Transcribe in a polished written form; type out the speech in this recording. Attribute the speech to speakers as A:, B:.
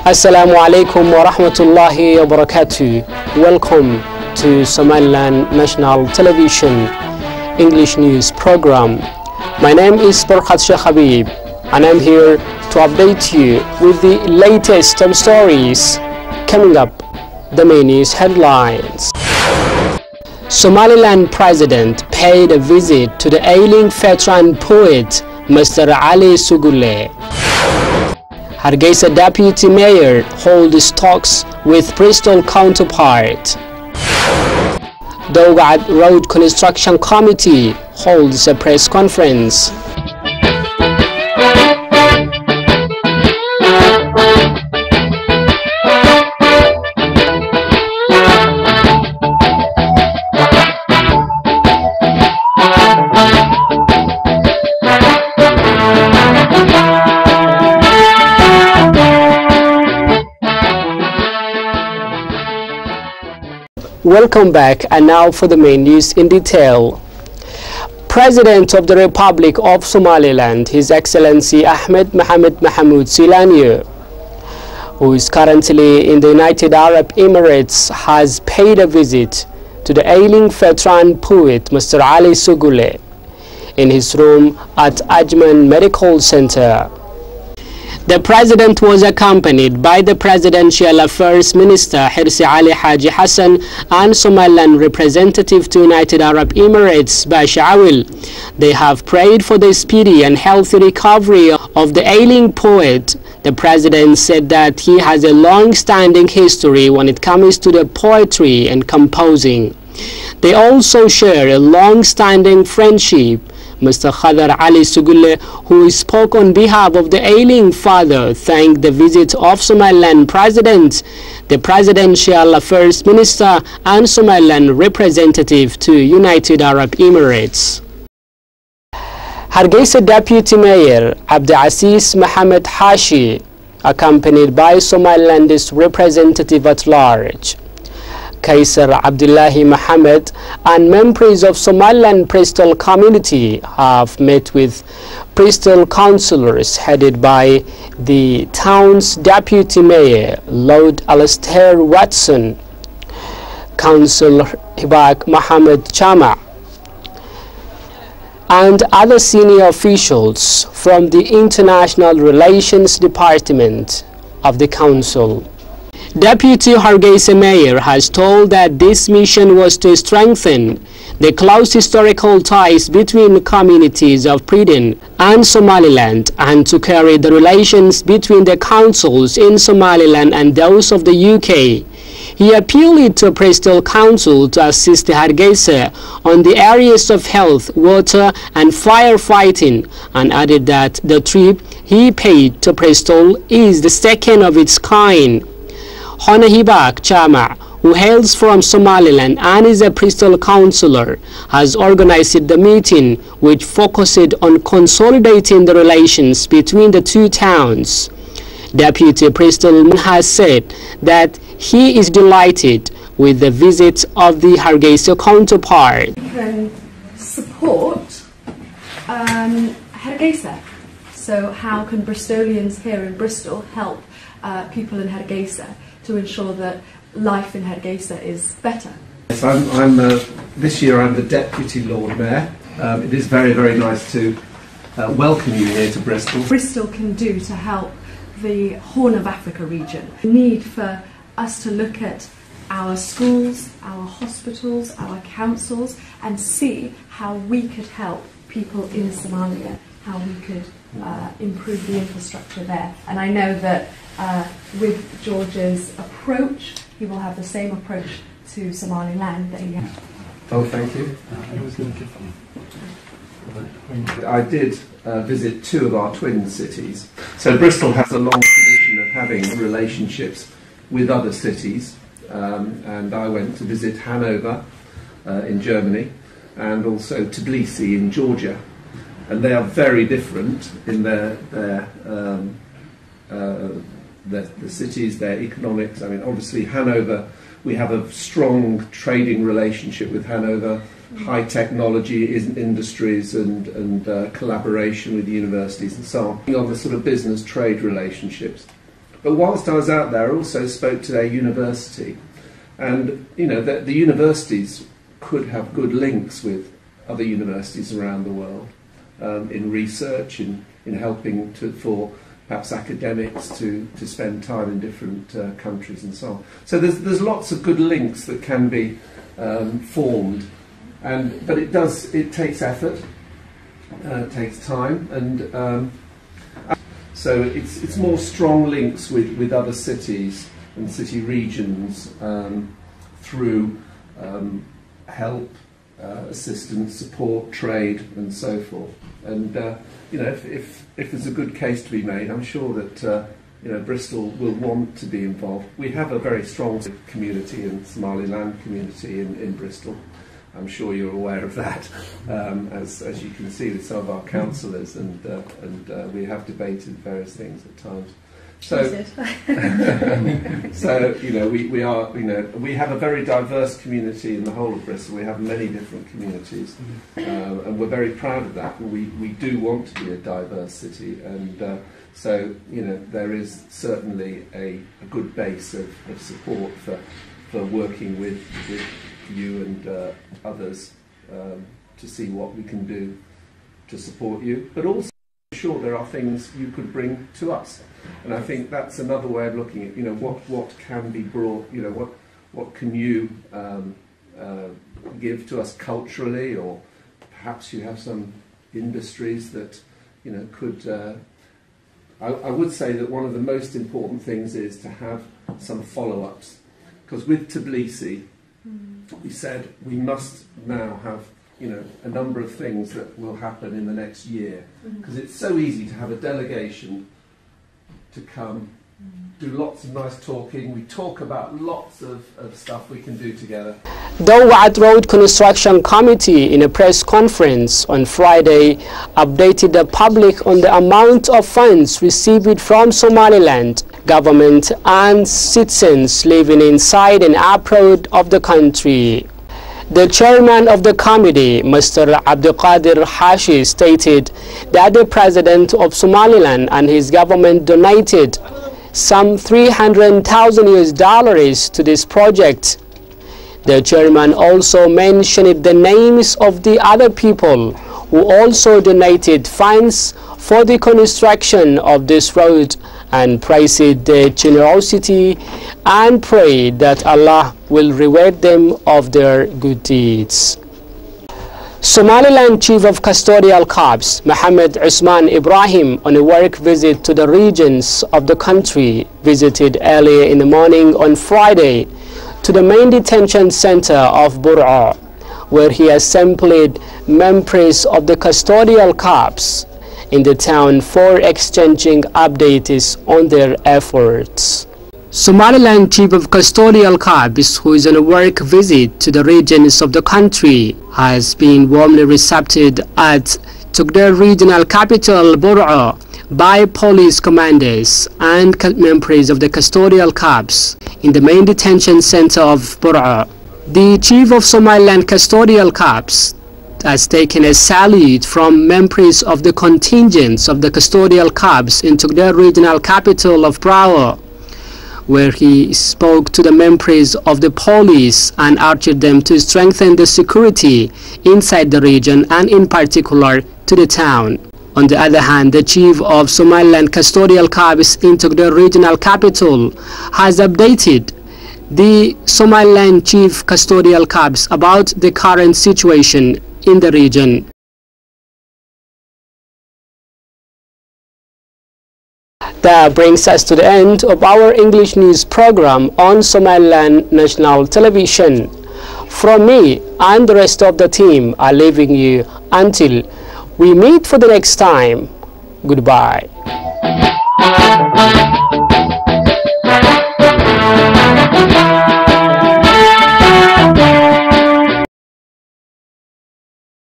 A: Assalamu alaikum wa rahmatullahi wa barakatuh. Welcome to Somaliland National Television English News Program. My name is Farhat Sheikh Habib and I'm here to update you with the latest stories. Coming up, the main news headlines. Somaliland President paid a visit to the ailing veteran poet Mr. Ali Sugule. Hargeisa Deputy Mayor holds talks with Bristol counterpart. Dogad Road Construction Committee holds a press conference. Welcome back, and now for the main news in detail. President of the Republic of Somaliland, His Excellency Ahmed Mohamed Mahmoud Silanyo, who is currently in the United Arab Emirates, has paid a visit to the ailing veteran poet Mr. Ali Sugule in his room at Ajman Medical Center. The President was accompanied by the Presidential Affairs Minister Hirsi Ali Haji Hassan and Somaliland representative to United Arab Emirates Basha Awil. They have prayed for the speedy and healthy recovery of the ailing poet. The President said that he has a long-standing history when it comes to the poetry and composing. They also share a long-standing friendship. Mr. Khadar Ali Sugule, who spoke on behalf of the ailing father, thanked the visit of Somaliland President, the Presidential Affairs Minister and Somaliland representative to United Arab Emirates. Hargeisa Deputy Mayor Abdulaziz Mohamed Hashi, accompanied by Somaliland's representative at large, Kaisar Abdullahi Mohammed, and members of Somaliland Bristol community have met with Bristol councillors headed by the town's Deputy Mayor Lord Alastair Watson, Councillor Hibak Mohammed Chama, and other senior officials from the International Relations Department of the Council. Deputy Hargeisa Mayor has told that this mission was to strengthen the close historical ties between the communities of Britain and Somaliland and to carry the relations between the councils in Somaliland and those of the UK. He appealed to Bristol Council to assist the Hargeisa on the areas of health, water and firefighting, and added that the trip he paid to Bristol is the second of its kind. Hona Hibak Chama, who hails from Somaliland and is a Bristol councillor, has organized the meeting which focused on consolidating the relations between the two towns. Deputy Bristol has said that he is delighted with the visit of the Hargeisa counterpart.
B: We can support Hargeisa. So how can Bristolians here in Bristol help people in Hargeisa to ensure that life in Hargeisa is better?
C: Yes, this year I'm the Deputy Lord Mayor. It is very, very nice to welcome you here to Bristol.
B: Bristol can do to help the Horn of Africa region. The need for us to look at our schools, our hospitals, our councils and see how we could help people in Somalia, how we could improve the infrastructure there. And I know that with George's approach, he will have the same approach to Somaliland that he has.
C: Oh, thank you. I did visit two of our twin cities. So Bristol has a long tradition of having relationships with other cities, and I went to visit Hanover in Germany and also Tbilisi in Georgia. And they are very different in the cities, their economics. I mean, obviously Hanover, we have a strong trading relationship with Hanover. high technology industries and collaboration with universities and so on the sort of business trade relationships. But whilst I was out there, I also spoke to their university, and you know the universities could have good links with other universities around the world in research, in helping for perhaps academics to spend time in different countries and so on. So there's lots of good links that can be formed, but it takes effort, it takes time, and so it's more strong links with other cities and city regions through help, assistance, support, trade, and so forth. And you know, if there's a good case to be made, I'm sure that you know, Bristol will want to be involved. We have a very strong community and Somaliland community in Bristol. I'm sure you're aware of that, as you can see with some of our councillors, and we have debated various things at times. So, so you know, we have a very diverse community in the whole of Bristol. We have many different communities, and we're very proud of that. And we do want to be a diverse city, and so you know, there is certainly a good base of support for working with you and others to see what we can do to support you, but also sure there are things you could bring to us. And I think that's another way of looking at, you know, what can be brought, you know, what can you give to us culturally, or perhaps you have some industries that, you know, could. I would say that one of the most important things is to have some follow-ups, because with Tbilisi, we said we must now have, you know, a number of things that will happen in the next year, because it's so easy to have a delegation to come, do lots of nice talking. We talk about lots of stuff we can do together.
A: The Wa'ad Road Construction Committee, in a press conference on Friday, updated the public on the amount of funds received from Somaliland government and citizens living inside and abroad of the country. The chairman of the committee, Mr. Abdulqadir Hashi, stated that the president of Somaliland and his government donated some $300,000 to this project. The chairman also mentioned the names of the other people who also donated funds for the construction of this road, and praised their generosity and prayed that Allah will reward them of their good deeds. Somaliland Chief of Custodial Corps, Mohammed Usman Ibrahim, on a work visit to the regions of the country, visited earlier in the morning on Friday to the main detention center of Bur'a, where he assembled members of the Custodial Corps in the town for exchanging updates on their efforts. Somaliland Chief of Custodial Corps, who is on a work visit to the regions of the country, has been warmly received at Tugdar regional capital Bur'a by police commanders and members of the Custodial Corps in the main detention center of Bur'a. The Chief of Somaliland Custodial Corps has taken a salute from members of the contingents of the Custodial Corps in Tugdar regional capital of Bur'a, where he spoke to the members of the police and urged them to strengthen the security inside the region and in particular to the town. On the other hand, the Chief of Somaliland Custodial Corps in Tugdar regional capital has updated the Somaliland Chief Custodial Corps about the current situation in the region. That brings us to the end of our English news program on Somaliland National Television. From me and the rest of the team are leaving you until we meet for the next time. Goodbye.